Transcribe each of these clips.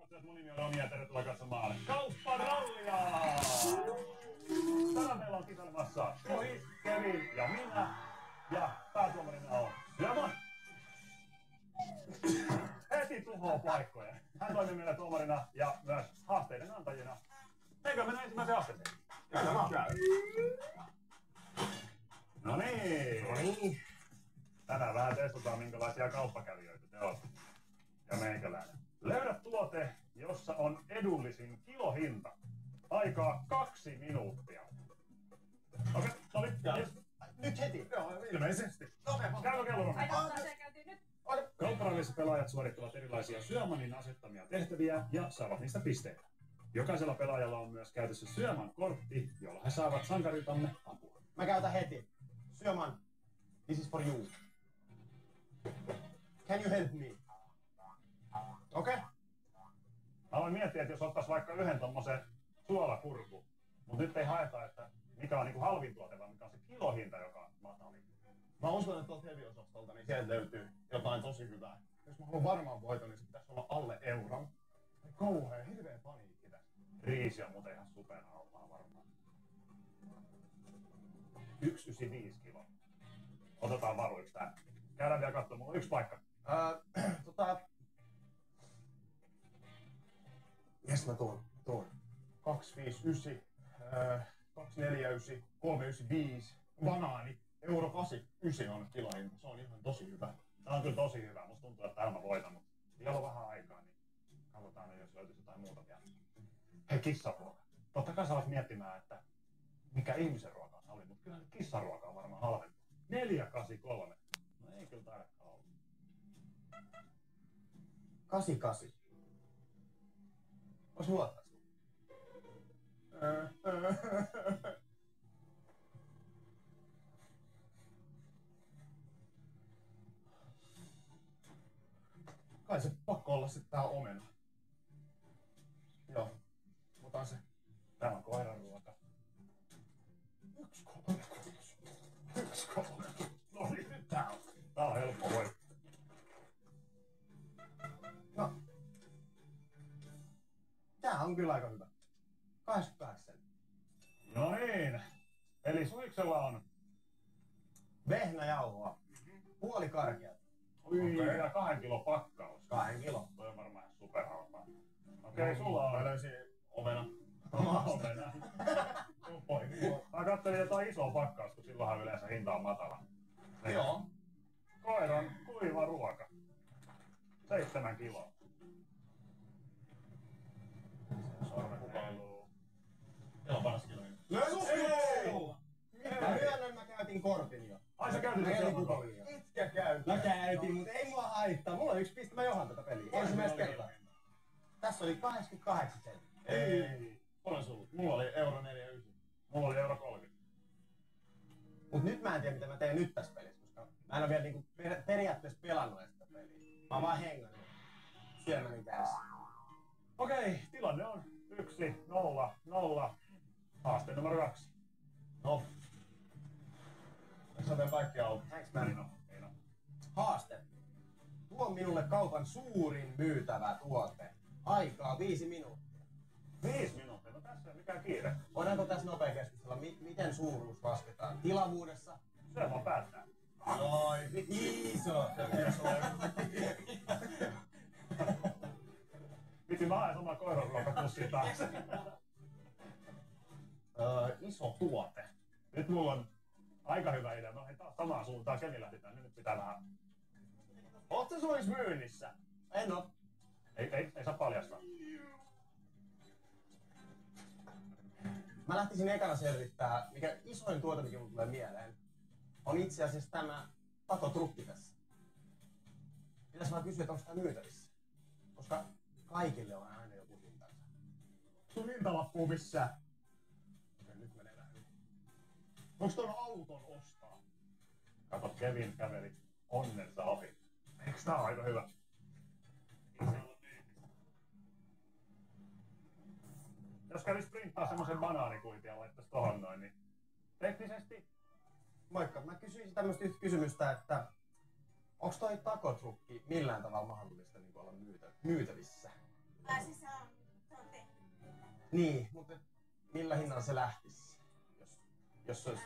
katsojat, mun nimi on Romi ja tervetuloa katsomaan Kaupparallia! Tänään meillä on kisailemassa Tohi, Kevin ja minä. Ja päätuomarina on Syömon. Heti tuhoaa paikkoja. Hän toimii meillä tuomarina ja myös haasteiden antajina. Eikö mennä ensimmäiseen haasteeseen? Kyllä vaan. No niin. Tänään vähän testataan minkälaisia kauppakävijöitä te olette. Ja meikäläinen. Löydä tuote, jossa on edullisin kilohinta. Aikaa 2 minuuttia. Okei, no nyt heti. Joo, ilmeisesti. Käykö kello Romi? Kaupparallissa pelaajat suorittavat erilaisia Syömanin asettamia tehtäviä ja saavat niistä pisteitä. Jokaisella pelaajalla on myös käytössä Syöman kortti, jolla he saavat sankariltamme apua. Mä käytän heti. Syöman, this is for you. Can you help me? Okei. Mä aloin miettiä, että jos ottais vaikka yhden tommosen suolakurku, mut nyt ei haeta, että mikä on niinku halvin tuote, vaan mikä on se kilohinta, joka on matalin. Mä uskon, että tuolta heavy-osastolta, niin sieltä löytyy jotain tosi hyvää. Jos mä haluan varmaan voiton, niin se pitäisi olla alle euron. Kauhea, hirveä paniikki tässä. Riisi on muuten ihan superhalpaa varmaan. 1,95 kiloa. Otetaan varuiksi tää. Käydään vielä katsomaan, mulla on yksi paikka. Jes mä tuun. 259, 249, 395, banaani, euro 89 on kilohinta. Se on ihan tosi hyvä. Tää on kyllä tosi hyvä. Musta tuntuu, että täällä mä voitan, mutta vielä on vähän aikaa, niin katsotaan, jos löytyisi jotain muuta vielä. Hei, kissaruoka. Totta kai sä alat miettimään, että mikä ihmisen ruoka on halvin, mutta kyllä kissaruoka on varmaan halvempi. 4,83. No ei kyllä taidakaan olla. 88. Vois luottaa sinua. Kai se pakko olla sit tää omena. Joo, otan se. Tää on koiran ruoka. 1,3. No niin, tää on helppo voittaa. No. Tää on kyllä aika hyvä. 88. No niin. Eli Suiksella on Vehnäjauhoa. Puoli karkeata. vielä 2 kilon pakkaus. 2 kilo. Toi on varmaan ihan superhalpaa. Okei, sulla on. Mä löysin omena. Omena. Mä katselin jotain isoa pakkausta, kun silloinhan yleensä hinta on matala. Joo. Koiran kuiva ruoka. 7 kiloa. Sormen heiluu. Meillä on paras kilo. Mä myönnän, mä käytin kortin jo. Ai sä käytit sen kortin jo? Etkä käytin. Mä käytin, mutta ei mua haittaa. Mulla on 1 piste, mä johan tätä peliä. Ensimmäistä kertaa. Tässä oli 88 senttiä. Ei. Olen sulla. Mulla oli euro 49. Mulla oli euro 30. Mut nyt mä en tiedä mitä mä teen nyt tässä pelissä, koska mä en oo vielä niinku periaatteessa pelannut sitä peliä. Mä oon vaan hengannut Syömänin kädessä. Okei, tilanne on 1-0-0. Haaste numero 2. No. Tässä on vielä kaikki auki. Thanks man. Ei no. Haaste. Tuo minulle kaupan suurin myytävä tuote. Aikaa 5 minuuttia. 5 minuuttia? No tässä ei mikään kiire. Voidaanko tässä nopea keskustella, miten suuruus lasketaan? Tilavuudessa? Syömä päättää. Ai, iso! Vitsi, mä haen omaa koiranruokapussia taakse. Iso tuote. Nyt mulla on aika hyvä idea. Mä lähdin taas samaan suuntaan. Kevin lähti tänne. Nyt pitää vähän... Oot sä sulis myynnissä? En oo. Ei saa paljastaa. Mä lähtisin ekana selvittää, mikä isoin tuote, mikä mulle tulee mieleen, on itse asiassa tämä takotrukki tässä. Pitäis vaan kysyä, että onko tää myytävissä. Koska kaikille on aina joku hintansa. Sun hintalappu missä? Okei, nyt menee vähän hyvin. Onks ton auton ostaa? Kato, Kevin käveli onnensa ohi. Eiks tää ole aika hyvä? Jos kävis printtaa semmosen banaanikuitin ja laittaisi tohon noin, niin teknisesti... Moikka, mä kysyisin tämmöstä yhtä kysymystä, että onko toi takotrukki millään tavalla mahdollista niin olla myytävissä? Pääsissä Niin, mutta millä hinnalla se lähtisi? Jos se olisi...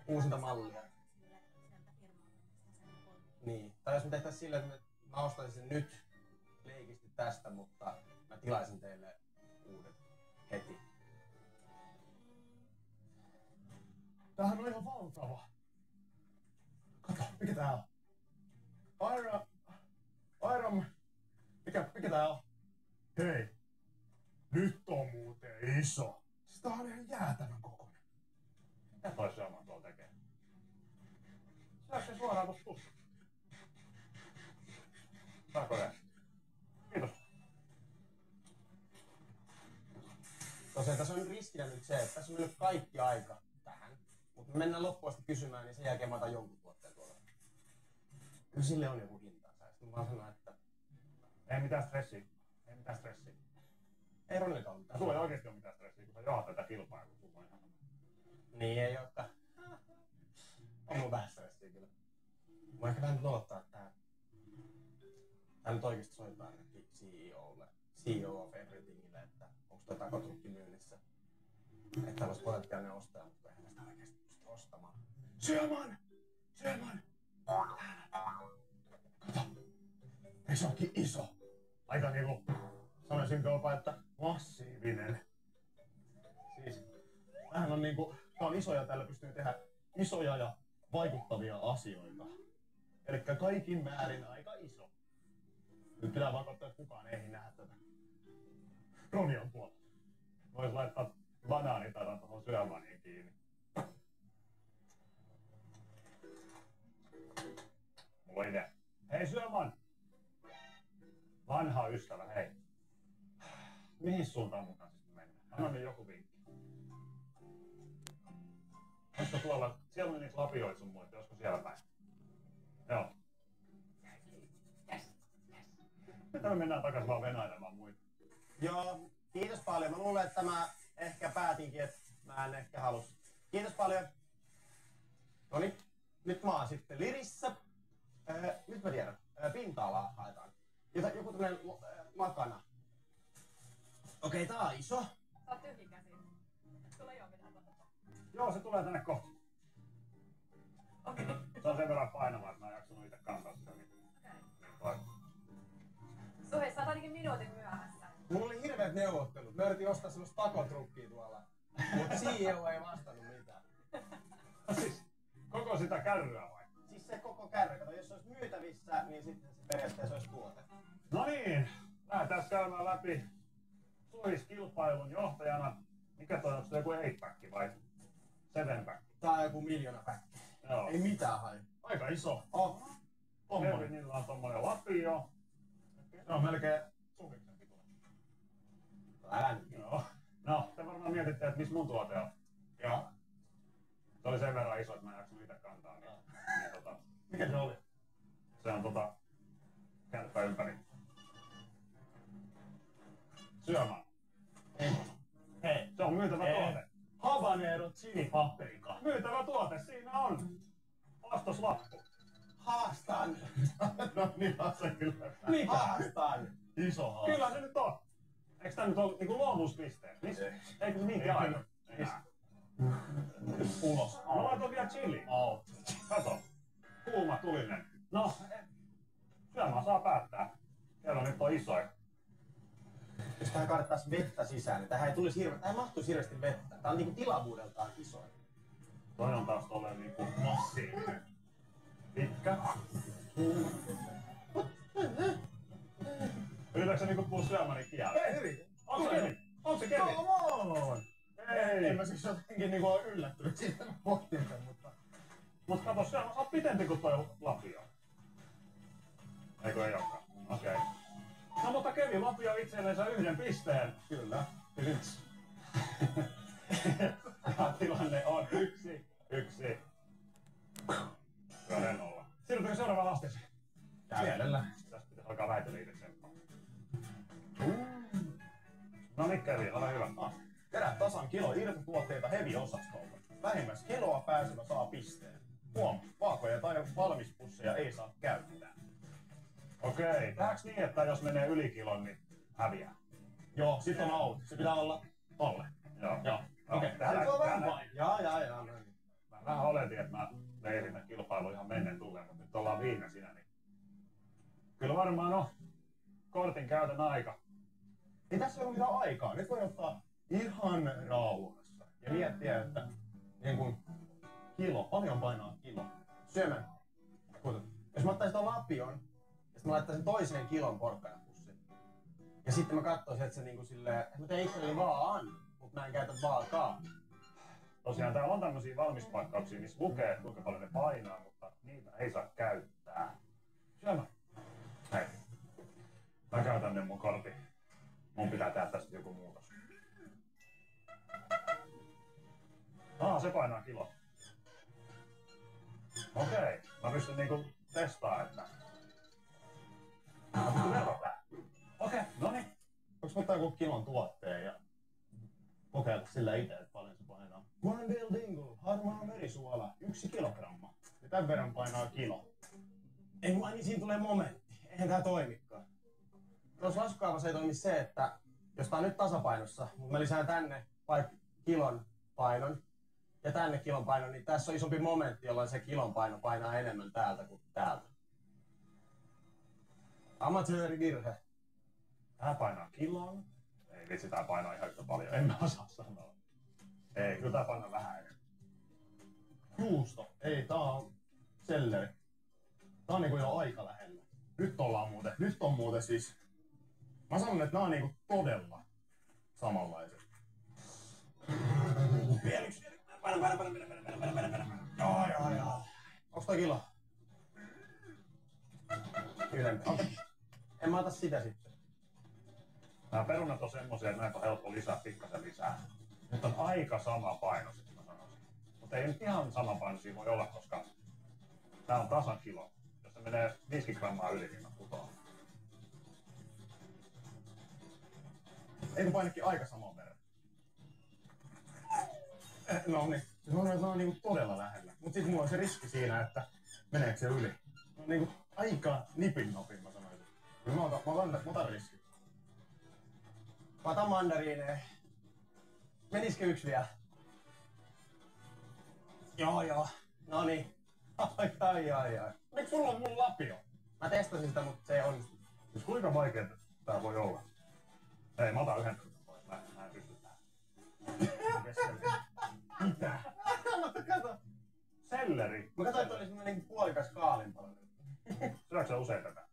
Uusinta mallia. Niin. Tai jos me tehtäisiin silleen, että mä ostaisin sen nyt leikisti tästä, mutta mä tilaisin teille uudet heti. Tämähän on ihan valtava. Kato, mikä tää on? Iron... Mikä tää on? Hei, nyt on muuten iso. Siis tää on ihan jäätävän kokoinen. Mitä toi Syöman tuolla tekee? Syöks se suoraan tosta pussista? Saako edes? Kiitos. Tosiaan tässä on riskinä nyt se, että tässä on nyt kaikki aika tähän. Mutta me mennään loppuun asti kysymään, niin sen jälkeen mä otan jonkun tuotteen tuolla. Kyllä sille on joku hintansa. Sitten mä vaan sanon, että... Ei mitään stressiä. Ei mitään stressiä. Ei Ronillekaan mitään. Sulla ei oikeesti ole mitään stressiä, kun sä jahat tätä kilpailua. Sulla on ihan... Niin ei ookaan. On mun vähän stressiä kyllä. Mä ehkä vähän nyt odottaa, että tää nyt oikeesti soittaa ainakin CEOlle. CEO of Everythingille, että onks toi takotrukki myynnissä. Että täällä olisi potentiaalinen ostaja, mutta eihän sitä oikeesti pysty ostamaan. Syöman! Kato! Ei se onkin iso. Aika niinku, sanoisinko jopa, että massiivinen. Siis, tämähän on niinku, tää on iso ja täällä pystyy tehdä isoja ja vaikuttavia asioita. Elikkä kaikin määrin aika iso. Nyt pitää vaan katsoa, että kukaan ei näe tätä. Roni on tuolla. Vois laittaa banaanitaran tohon Syömaniin kiinni. Mulla on idea. Hei Syöman! Vanha ystävä, hei. Mihin suuntaan mun kanssa mennään? Anna nyt joku vinkki. Olisiko tuolla, siellä on niitä lapioita sun muita, olisiko siellä päin? Joo. Mitä me mennään takas vaan venailemaan muita? Joo, kiitos paljon. Mä luulen, että mä ehkä päätinkin, että mä en ehkä halus. Kiitos paljon. Noniin, nyt mä oon sitten Lirissä. Nyt mä tiedän. Pinta-alaa haetaan. Joku tämmönen lakana. Okei, tää on iso. Sä oot tyhjikäsin. Sulla ei oo mitään tapaa. Joo, se tulee tänne kohta. Okei. Se on sen verran painava, että mä en jaksanut itse kantaa sitä. Okei. Suhe, sä oot ainakin minuutin myöhässä. Mulla oli hirveät neuvottelut. Mä yritin ostaa semmoista takotrukkia tuolla. Mut CEO ei vastannut mitään. Siis, koko sitä kärryä vai? Siis se koko kärry, kato, jos se olisi myytävissä, niin sitten se periaatteessa olisi tuote. No niin, lähdetään käymään läpi Suhis-kilpailun johtajana. Mikä toi, onko se joku 8-pack vai 7-pack? Tää on joku 1 000 000 päkki. Joo. Ei mitään haju. Aika iso. Oh. Tommonen. Niillä on tommonen lapio. Se on melkein Suhiksen pituinen. Älä nyt. Joo. No, te varmaan mietitte, että missä mun tuote on. Joo. Se oli sen verran iso, että mä en jaksanut itse kantaa. Niin, Mikä se oli? se on kääntäpä ympäri. Syömään. Hei. Se on myytävä tuote. Habanero chili paprika. Myytävä tuote, siinä on ostoslappu. Haastan. No niin, se kyllä. Haastan. Iso haastan. Kyllä se nyt on. Eikö tää nyt ole niinku luovuuspisteet? Eikö se niinkin aina? Enää. Ulos. Mä laitoin vielä chili. Out. Kato. Kuuma tulinen. No, Syömään saa päättää. Siellä on nyt on isoja. Jos tähän kaadettaisiin vettä sisään, niin tähän ei tulisi tähän mahtuisi hirveästi vettä. Tää on niinku tilavuudeltaan iso. Toi on taas tolleen niinku massiivinen. Pitkä. Yritätkö sä niinku puhua Syömänin kieltä? Ei yritä. Onko se Kevin? Onko se Kevin? Come on! Ei. En mä siis jotenkin niinku ole yllättynyt siitä, mä pohtin sen, mutta... Mut kato, Syömä, sä oot pitempi kuin toi lapio. Eikö ei olekaan? Okei. No mutta Kevin lapio itsellensä 1 pisteen. Kyllä. Nyt. Ja tilanne on 1-1. Kyllä nolla. Siirrytäänkö seuraavaan haasteeseen? Kävellä. Tästä pitäisi alkaa väitellä itse sen. No niin, Kevin, ole hyvä. Kerää tasan kilo irtotuotteita heavy-osastolta. Vähimmäis kiloa pääsevä saa pisteen. Huom, vaakoja tai valmispusseja ei saa käyttää. Okei, tehdäänkö niin, että jos menee yli kilon, niin häviää? Joo, sit on out. Se pitää olla alle. Joo. Joo. Okei. Okay. Se on vähän vain. Jaa. Mä vähän oletin, että mä leirin kilpailu ihan menneen tulleen, mutta nyt ollaan viimeisinä, niin kyllä varmaan on kortin käytön aika. Ei tässä ole mitään aikaa. Nyt voi ottaa ihan rauhassa ja miettiä, että niin kun kilo, paljon painaa kilo. Syömään. Jos mä ottaisin ton lapion, ja sitten mä laittaisin toiseen kilon porkkanapussiin. Ja sitten mä katsoisin, että se niinku silleen, että mä teen itselleni vaan, mutta mä en käytä vaakaan. Tosiaan täällä on tämmösiä valmispakkauksia, missä lukee, kuinka paljon ne painaa, mutta niitä ei saa käyttää. Syömään. Hei. Mä käytän nyt mun kortin. Mun pitää tehdä tästä joku muutos. Se painaa kilo. Okei. Mä pystyn niinku testaamaan, että... Mä pystyn verrataan. Okei, noniin. Voinko mä ottaa joku kilon tuotteen ja kokeilla sillä itse, että paljon se painaa? Mondale Dingle, harmaa merisuola, 1 kilogramma. Ja tän verran painaa kilo. Ei mua, niin siinä tulee momentti. Eihän tää toimikaan. Tuossa laskukaavassa ei toimi se, että jos tää on nyt tasapainossa, mutta mä lisään tänne vaikka kilon painon ja tänne kilon painon, niin tässä on isompi momentti, jolloin se kilon paino painaa enemmän täältä kuin täältä. Amatöörivirhe. Tää painaa kilon. Ei vitsi, tää painaa ihan yhtä paljon. En mä osaa sanoa. Ei, kyllä tää painaa vähän enemmän. Juusto. Ei, tää on selleri. Tää on niinku jo aika lähellä. Nyt on muuten siis... Mä sanon, että nää on niinku todella samanlaiset. Vielä yksi. Joo. Onks toi kilo? Ylempi. En mä ota sitä sitten. Nämä perunat on semmosia, että näitä on helppo lisää pikkasen lisää. Nyt on aika sama paino, sit mä sanoisin. Mutta ei nyt ihan sama painoisia voi olla, koska tää on tasan kilo. Jos se menee 50 grammaa yli, niin mä putoan. Eikö painakin aika saman verran? No niin. Se sanoo, että on niinku todella lähellä. Mut sit mulla on se riski siinä, että meneekö se yli. On niinku aika nipin nopin, mä sanoisin. Kyllä mä otan riski. Mä otan mandariineja. Menisikö yksi vielä? Joo. Noniin. Ai. Miksi sulla on mun lapio? Mä testasin sitä, mutta se ei onnistu. Siis kuinka vaikeaa tää voi olla? Ei, mä otan yhden perunat pois. Mä en pysty tähän. Mitä? Kato. Selleri. Mä katsoin, että oli semmonen niinku puolikas kaalinpala. Syöksä sä usein tätä?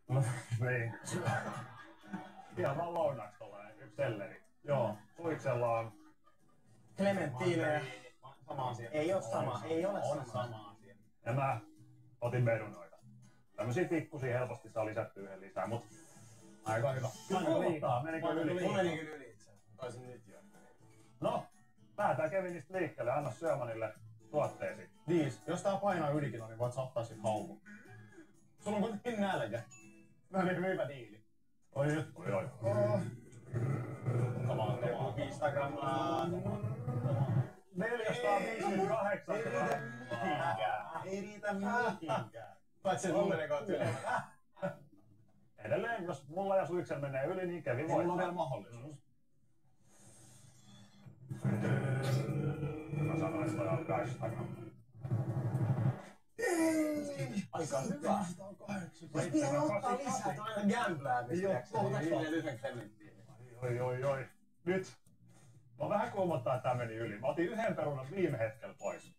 No, Niin. Ihan vaan lounaaksi tolleen yksi selleri. joo. Suiksella on... Clementine. Sama asia. Ei oo sama. Ei ole sama asia. Ja mä otin merunoita. Tämmösiä pikkusia helposti saa lisättyä yhden lisää, mut... Aika hyvä. Paino liikaa. Menikö yli? Mulla meni kyllä yli itse. Taisin nyt jo. No, lähdetään Kevinistä liikkeelle. Anna Syömanille tuotteesi. 5. Jos tää painaa yli kilon, niin voit sä ottaa sit haukun. Sulla on kuitenkin nälkä. Vähän niinku hyvä diili. Oi. Come 500 grammaa. 458 grammaa. Ei riitä mihinkään. Paitsi sen uuden kautta yli. Edelleen, jos mulla ja Suiksen menee yli, niin Kevin voittaa. Mulla on vielä mahdollisuus. Mä sanoin, että on 800 grammaa. Aika hyvä. Jos pitää ottaa lisää, että on aina gambläämistä. Yhden Clementine. Oi. Nyt. Mä vähän kuumottaa, että tää meni yli. Mä otin yhden perunan viime hetkellä pois.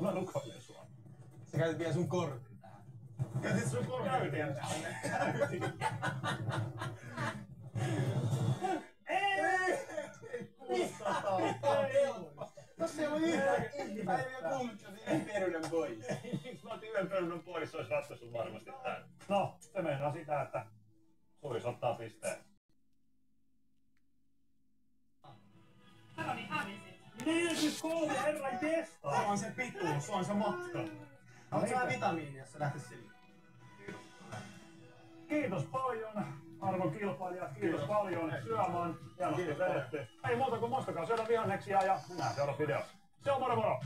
Mä rukoilen sua. Sä käytit vielä sun kortin tähän. Käytit sun kortin tähän. Ei! 600 €. Jos ei ole yhtään ihmettä. Ei vielä kuulut, jos yhden perunan pois. Mä otin yhden perunan pois, se olisi ratkaisu varmasti tän. No, se meinaa sitä, että Suis ottaa pisteen. Sanoni hävisit. 43 herran kestaa! Se on se pituus, se on se matka. Haluatko sä vähän vitamiinia, jos sä lähtis sille? Kiitos paljon, arvon kilpailijat. Kiitos paljon. Syömään. Hienosti vedetty. Ei muuta kuin muistakaa syödä vihanneksia ja minä seuraava video. Se on moro moro!